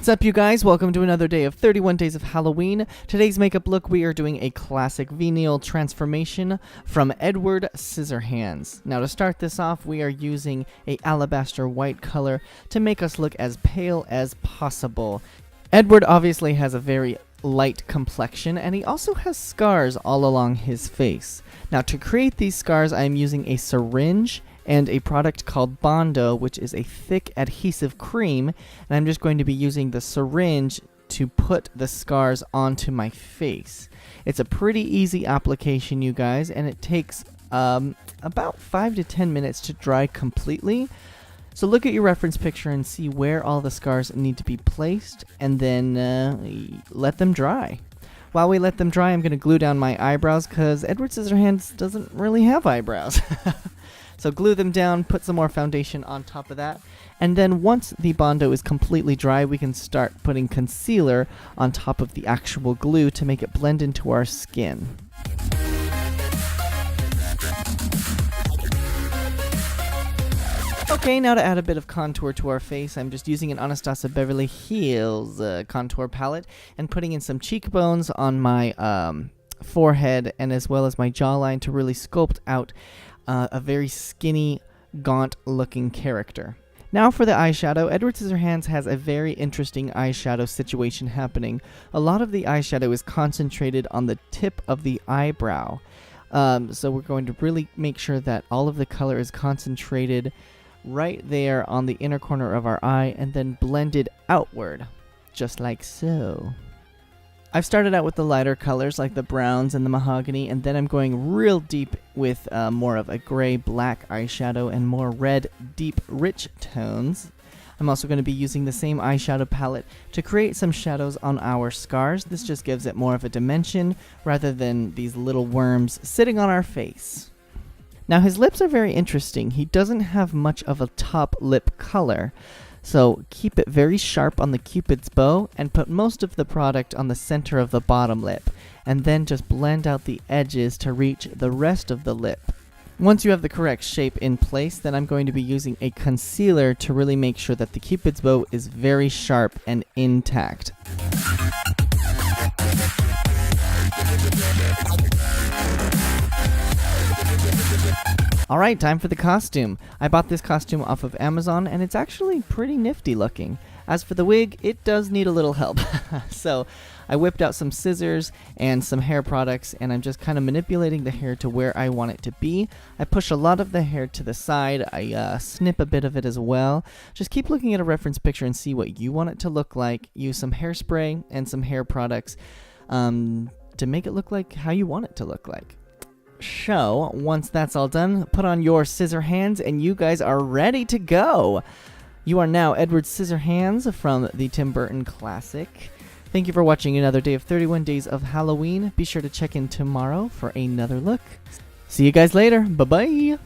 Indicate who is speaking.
Speaker 1: What's up, you guys? Welcome to another day of 31 Days of Halloween. Today's makeup look, we are doing a classic venial transformation from Edward Scissorhands. Now, to start this off, we are using a alabaster white color to make us look as pale as possible. Edward obviously has a very light complexion, and he also has scars all along his face. Now, to create these scars, I am using a syringe and a product called Bondo, which is a thick adhesive cream, and I'm just going to be using the syringe to put the scars onto my face. It's a pretty easy application, you guys, and it takes about 5 to 10 minutes to dry completely. So look at your reference picture and see where all the scars need to be placed, and then let them dry. While we let them dry, I'm going to glue down my eyebrows because Edward Scissorhands doesn't really have eyebrows. So glue them down, put some more foundation on top of that, and then once the Bondo is completely dry, we can start putting concealer on top of the actual glue to make it blend into our skin. Okay, now to add a bit of contour to our face, I'm just using an Anastasia Beverly Hills contour palette and putting in some cheekbones on my forehead and as well as my jawline to really sculpt out a very skinny, gaunt-looking character. Now for the eyeshadow, Edward Scissorhands has a very interesting eyeshadow situation happening. A lot of the eyeshadow is concentrated on the tip of the eyebrow. So we're going to really make sure that all of the color is concentrated right there on the inner corner of our eye and then blended outward, just like so. I've started out with the lighter colors like the browns and the mahogany, and then I'm going real deep with more of a gray-black eyeshadow and more red, deep, rich tones. I'm also going to be using the same eyeshadow palette to create some shadows on our scars. This just gives it more of a dimension rather than these little worms sitting on our face. Now his lips are very interesting. He doesn't have much of a top lip color. So keep it very sharp on the Cupid's bow and put most of the product on the center of the bottom lip, and then just blend out the edges to reach the rest of the lip. Once you have the correct shape in place, then I'm going to be using a concealer to really make sure that the Cupid's bow is very sharp and intact. Alright, time for the costume. I bought this costume off of Amazon, and it's actually pretty nifty looking. As for the wig, it does need a little help. So I whipped out some scissors and some hair products, and I'm just kind of manipulating the hair to where I want it to be. I push a lot of the hair to the side. I snip a bit of it as well. Just keep looking at a reference picture and see what you want it to look like. Use some hairspray and some hair products to make it look like how you want it to look like. So, once that's all done, put on your scissor hands and you guys are ready to go. You are now Edward Scissorhands from the Tim Burton classic. Thank you for watching another day of 31 Days of Halloween. Be sure to check in tomorrow for another look. See you guys later. Bye-bye.